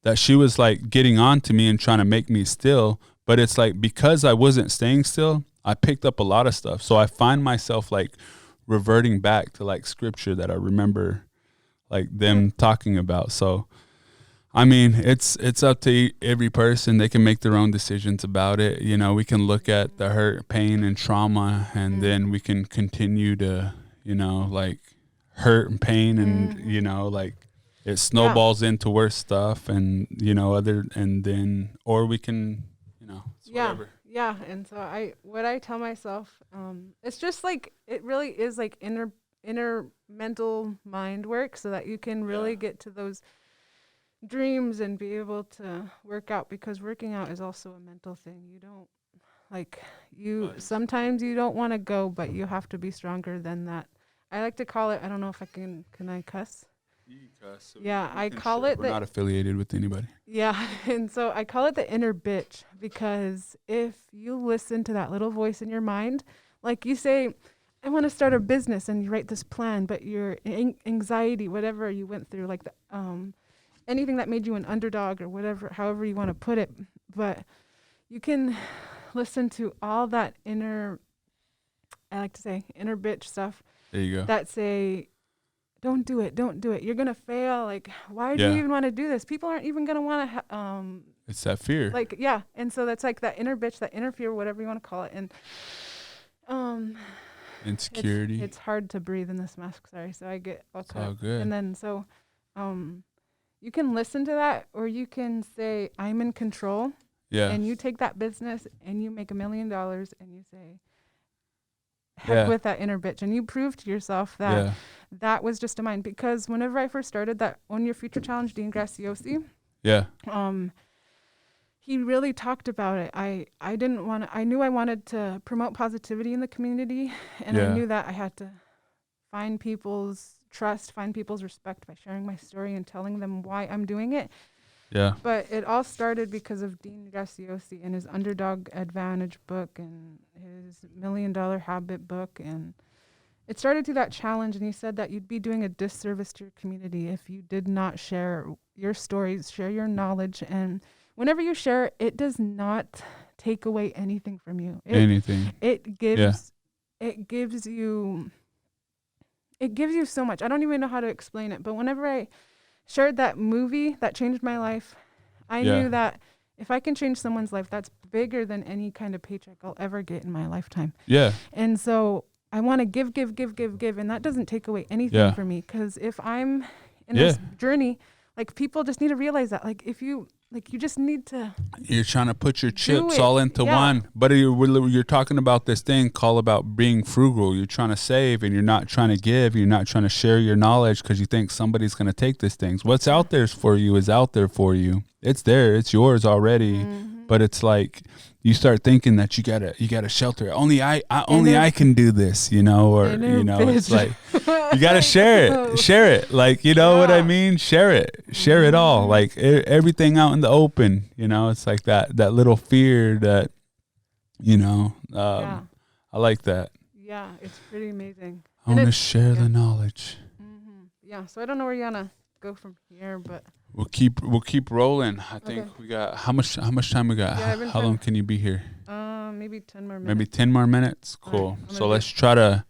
that she was like getting on to me and trying to make me still. But it's like, because I wasn't staying still, I picked up a lot of stuff. So I find myself like reverting back to like scripture that I remember like them talking about. So, I mean, it's up to every person. They can make their own decisions about it. We can look at the hurt, pain, and trauma, and then we can continue to, like hurt and pain and, like, it snowballs into worse stuff, and or we can, it's whatever. Yeah. And so what I tell myself, it's just like, it really is like inner mental mind work, so that you can really get to those dreams and be able to work out, because working out is also a mental thing. You don't sometimes you don't want to go, but you have to be stronger than that. I like to call it, I don't know if can I cuss? So I call it. We're not affiliated with anybody. Yeah, and so I call it the inner bitch, because if you listen to that little voice in your mind, like you say, I want to start a business, and you write this plan, but your anxiety, whatever you went through, like anything that made you an underdog or whatever, however you want to put it, but you can listen to all that inner, I like to say, inner bitch stuff. There you go. That say, don't do it. You're going to fail. Like, why do you even want to do this? People aren't even going to want to. It's that fear. Like, yeah. And so that's like that inner bitch, that inner fear, whatever you want to call it. And insecurity. It's hard to breathe in this mask. Sorry. So I get all cut. All good. And then so you can listen to that, or you can say, I'm in control. Yeah. And you take that business and you make $1 million, and you say, heck with that inner bitch, and you prove to yourself that that was just a mind. Because whenever I first started that Own Your Future Challenge, Dean Graciosi, he really talked about it. I knew I wanted to promote positivity in the community, and I knew that I had to find people's trust, find people's respect by sharing my story and telling them why I'm doing it. Yeah. But it all started because of Dean Graciosi and his Underdog Advantage book and his $1 Million Habit book. And it started through that challenge, and he said that you'd be doing a disservice to your community if you did not share your stories, share your knowledge, and whenever you share, it does not take away anything from you. Anything. It gives you so much. I don't even know how to explain it, but whenever I shared that movie that changed my life, I knew that if I can change someone's life, that's bigger than any kind of paycheck I'll ever get in my lifetime. Yeah. And so I want to give, and that doesn't take away anything from me. Because if I'm in this journey, like, people just need to realize that, like, if you, like, you just need to. You're trying to put your chips all into one, but you're talking about this thing called about being frugal. You're trying to save, and you're not trying to give. You're not trying to share your knowledge because you think somebody's going to take these things. What's out there for you is out there for you. It's there. It's yours already. Mm-hmm. But it's like you start thinking that you gotta shelter it. Only I can do this, you know, or it's like you gotta share it. Like, you know what I mean? Share it all. Like everything out in the open. You know, it's like that little fear that, you know. I like that. Yeah, it's pretty amazing. I want to share the knowledge. Mm-hmm. Yeah. So I don't know where you wanna go from here, but. We'll keep rolling. I think we got how much time we got? Yeah, how long can you be here? Maybe 10 more minutes. Maybe 10 more minutes. Cool. So let's try to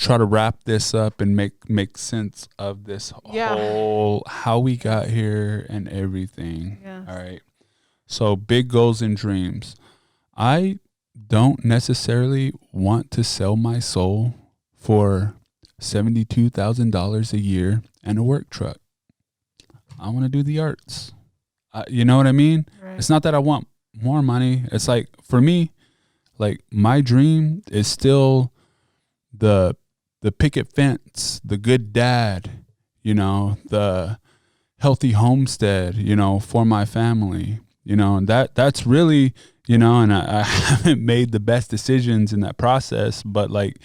wrap this up and make sense of this whole how we got here and everything. Yes. All right. So big goals and dreams. I don't necessarily want to sell my soul for $72,000 a year and a work truck. I want to do the arts. You know what I mean? Right. It's not that I want more money. It's like, for me, like, my dream is still the picket fence, the good dad, you know, the healthy homestead, you know, for my family, you know, and that's really, you know, and I haven't made the best decisions in that process, but like,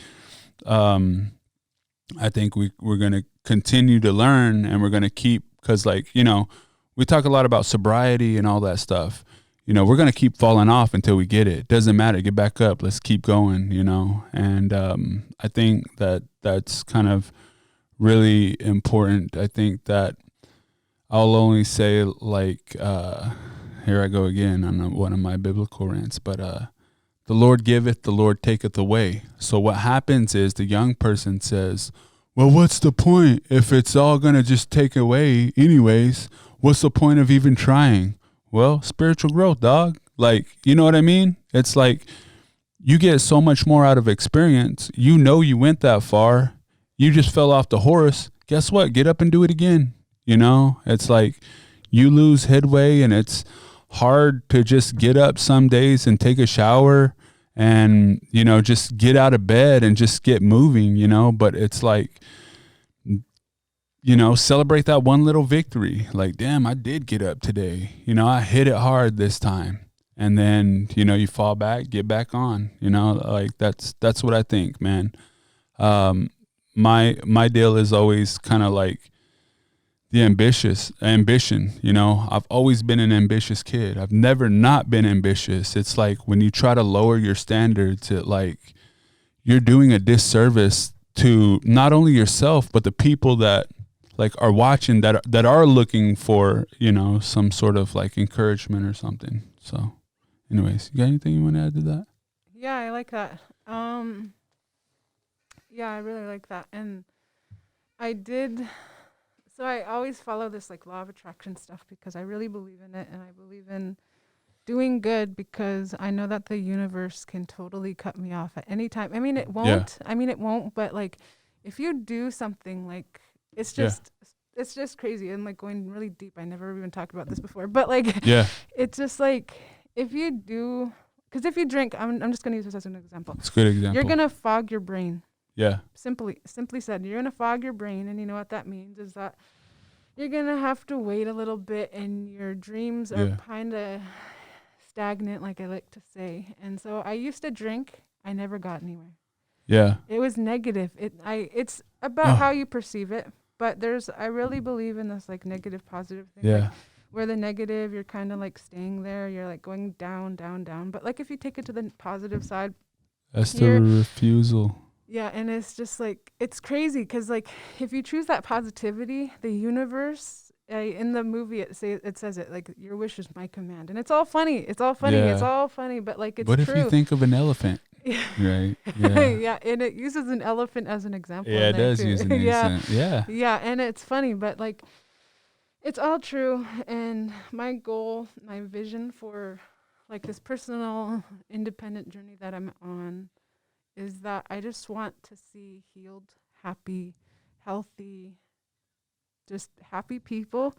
I think we're going to continue to learn, and we're going to keep. Because, like, you know, we talk a lot about sobriety and all that stuff. You know, we're going to keep falling off until we get it. Doesn't matter. Get back up. Let's keep going, you know. And I think that's kind of really important. I think that I'll only say, like, here I go again on one of my biblical rants, but the Lord giveth, the Lord taketh away. So what happens is the young person says, well, what's the point if it's all going to just take away anyways? What's the point of even trying? Well, spiritual growth, dog. Like, you know what I mean? It's like you get so much more out of experience. You know you went that far. You just fell off the horse. Guess what? Get up and do it again. You know? It's like you lose headway, and it's hard to just get up some days and take a shower and, you know, just get out of bed and just get moving, you know. But it's like, you know, celebrate that one little victory. Like, damn, I did get up today. You know, I hit it hard this time. And then, you know, you fall back, get back on, you know, like that's what I think, man. My deal is always kind of like the ambition, you know. I've always been an ambitious kid. I've never not been ambitious. It's like when you try to lower your standards, it like you're doing a disservice to not only yourself, but the people that like are watching that are looking for, you know, some sort of like encouragement or something. So anyways, you got anything you want to add to that? Yeah, I like that. Yeah, I really like that. And so I always follow this like law of attraction stuff because I really believe in it, and I believe in doing good because I know that the universe can totally cut me off at any time. I mean, it won't. Yeah. I mean, it won't. But like, if you do something, like, it's just crazy and like going really deep. I never even talked about this before, but like, it's just like if you do, because if you drink, I'm just gonna use this as an example. It's a good example. You're gonna fog your brain. Yeah. Simply said, you're gonna fog your brain, and you know what that means is that you're gonna have to wait a little bit, and your dreams are kind of stagnant, like I like to say. And so I used to drink. I never got anywhere. Yeah. It was negative. It's about how you perceive it, but I really believe in this like negative positive thing. Yeah. Like, where the negative, you're kind of like staying there. You're like going down, down, down. But like if you take it to the positive side, that's the refusal. Yeah, and it's just like it's crazy because like if you choose that positivity, the universe in the movie it says it like your wish is my command, and it's all funny. It's all funny. It's Yeah. all funny, but like it's What if you true. think of an elephant? Right. Yeah. Yeah, and it uses an elephant as an example. Yeah, in it there does too. use an Yeah, accent. Yeah. yeah, and it's funny, but like it's all true. And my goal, my vision for like this personal independent journey that I'm on is that I just want to see healed, happy, healthy, just happy people.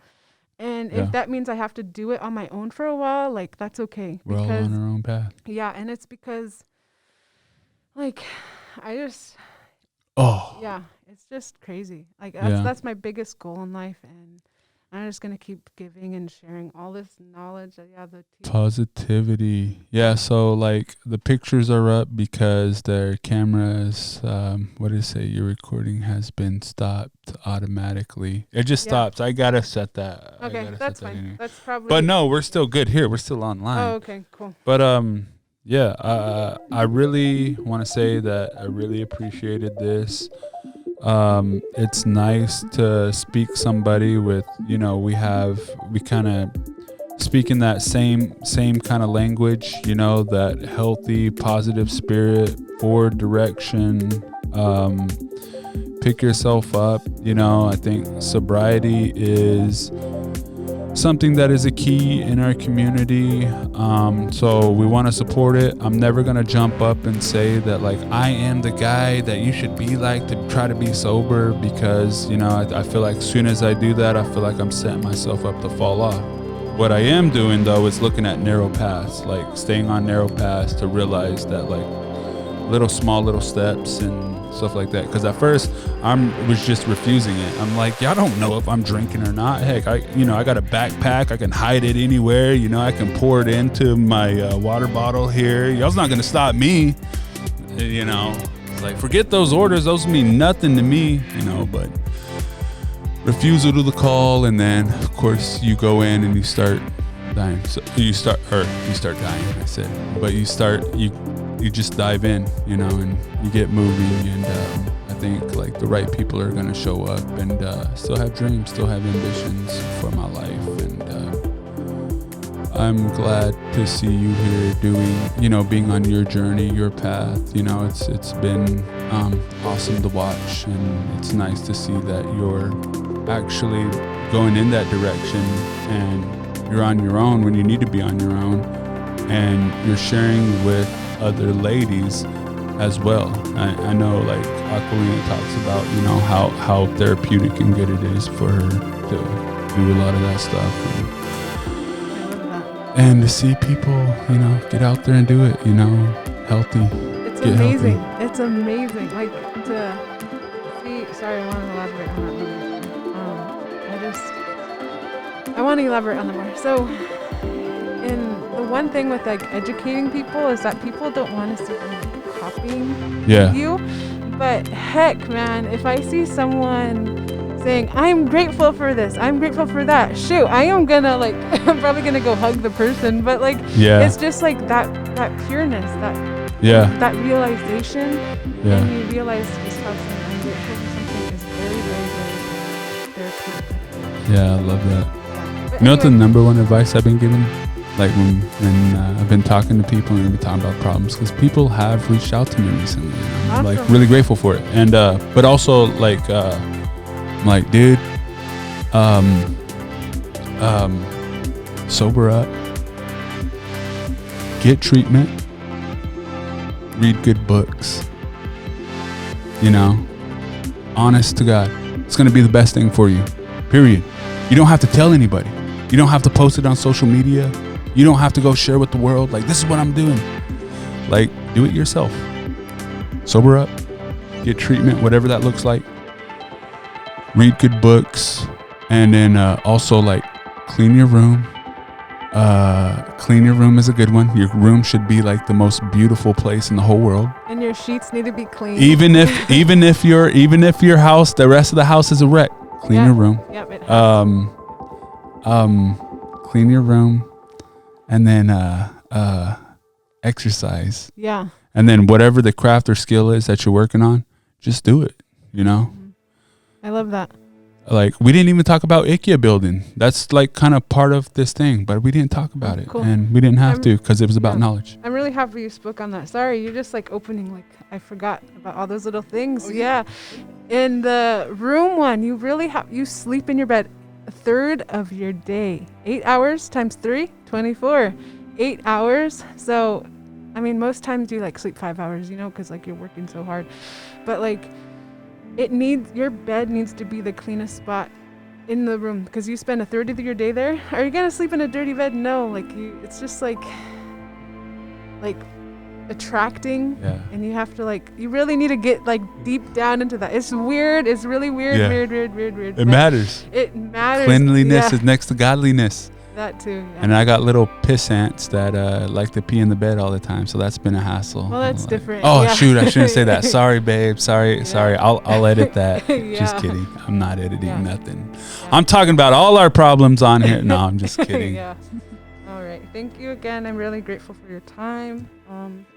And Yeah. if that means I have to do it on my own for a while, like that's okay. We're all on our own path. Yeah, and it's because like I just Oh. yeah, it's just crazy. Like Yeah. that's my biggest goal in life, and I'm just gonna keep giving and sharing all this knowledge. Positivity. Yeah, so like the pictures are up because their cameras, what did it say? Your recording has been stopped automatically. It just stops. I gotta set that. Okay, that's fine. Anyway. That's probably. But no, we're still good here. We're still online. Oh, okay, cool. But yeah, I really want to say that I really appreciated this. It's nice to speak somebody with, you know, we kind of speak in that same kind of language, you know, that healthy, positive spirit, forward direction, pick yourself up. You know, I think sobriety is something that is a key in our community. So we want to support it. I'm never going to jump up and say that like I am the guy that you should be like to try to be sober, because, you know, I feel like as soon as I do that, I feel like I'm setting myself up to fall off. What I am doing though is looking at narrow paths, like staying on narrow paths to realize that like little steps and stuff like that. Because at first I was just refusing it. I'm like, y'all don't know if I'm drinking or not. Heck, I got a backpack. I can hide it anywhere. You know, I can pour it into my water bottle here. Y'all's not gonna stop me. You know, it's like, forget those orders. Those mean nothing to me. You know, but refusal to the call, and then of course you go in and you start dying. So you start dying. I said, but you just dive in, you know, and you get moving, and I think like the right people are going to show up, and still have dreams, still have ambitions for my life, and I'm glad to see you here being on your journey, your path. You know, it's been awesome to watch, and it's nice to see that you're actually going in that direction, and you're on your own when you need to be on your own, and you're sharing with other ladies as well. I know like Aquilina talks about, you know, how therapeutic and good it is for her to do a lot of that stuff, and to see people, you know, get out there and do it, you know, healthy. It's amazing. Healthy. It's amazing. Like to see. Sorry, I want to elaborate on that more. I want to elaborate on that more. So, the one thing with like educating people is that people don't want to see them like copying you. But heck, man, if I see someone saying, I'm grateful for this, I'm grateful for that, shoot, I am gonna like, I'm probably gonna go hug the person. But like, it's just like that pureness, that realization, and you realize just how saying I'm grateful for something is very, very, very therapeutic. Yeah, I love that. But you know what the number one advice I've been given? Like when I've been talking to people and we've been talking about problems, because people have reached out to me recently, and I'm like really grateful for it. And but also like I'm like, dude, sober up, get treatment, read good books, you know, honest to God, it's gonna be the best thing for you, period. You don't have to tell anybody. You don't have to post it on social media. You don't have to go share with the world, like, this is what I'm doing. Like, do it yourself. Sober up, get treatment, whatever that looks like. Read good books, and then also like clean your room. Clean your room is a good one. Your room should be like the most beautiful place in the whole world. And your sheets need to be clean. Even if your house, the rest of the house is a wreck, clean your room. Yep, it has. Clean your room, and then exercise. Yeah. And then whatever the craft or skill is that you're working on, just do it, you know? I love that. Like, we didn't even talk about IKEA building. That's like kind of part of this thing, but we didn't talk about it. Cool. And we didn't have to because it was about yeah. knowledge. I'm really happy you spoke on that. Sorry, you're just like opening, like, I forgot about all those little things. Yeah. In the room one, you really have, you sleep in your bed a third of your day. 8 hours times 3, 24. 8 hours. So, I mean, most times you like sleep 5 hours, you know, because like you're working so hard. But like, your bed needs to be the cleanest spot in the room because you spend a third of your day there. Are you gonna sleep in a dirty bed? No, like it's just like attracting, and you have to like, you really need to get like deep down into that. It's weird. It's really weird. Yeah. Weird. It matters. It matters. Cleanliness is next to godliness. That too. Yeah. And I got little piss ants that like to pee in the bed all the time, so that's been a hassle. Well, that's different. Oh yeah. shoot, I shouldn't say that. Sorry, babe. Sorry. I'll edit that. Yeah. Just kidding. I'm not editing nothing. Yeah. I'm talking about all our problems on here. No, I'm just kidding. Yeah. All right. Thank you again. I'm really grateful for your time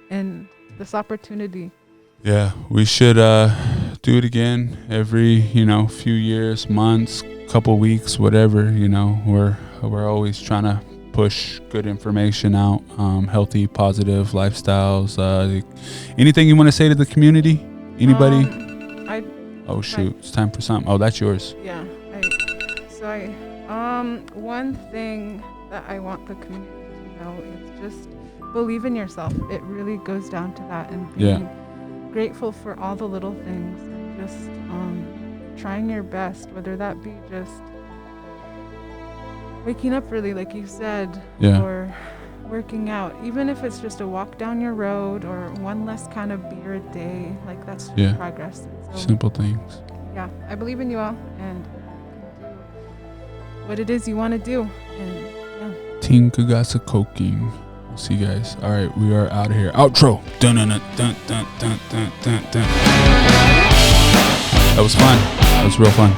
and this opportunity. Yeah, we should do it again every, few years, months, couple weeks, whatever. We're always trying to push good information out, healthy, positive lifestyles. Anything you want to say to the community? Anybody? Oh shoot, it's time for something. Oh, that's yours. Yeah. One thing that I want the community to know is just believe in yourself. It really goes down to that, and being grateful for all the little things, and just trying your best, whether that be just waking up early, like you said, or working out, even if it's just a walk down your road or one less kind of beer a day, like that's progress. So, simple things. Yeah, I believe in you all, and you can do what it is you want to do. And Team Kagasa Koking. We'll see you guys. All right, we are out of here. Outro. Dun, dun, dun, dun, dun, dun, dun, dun. That was fun. That was real fun.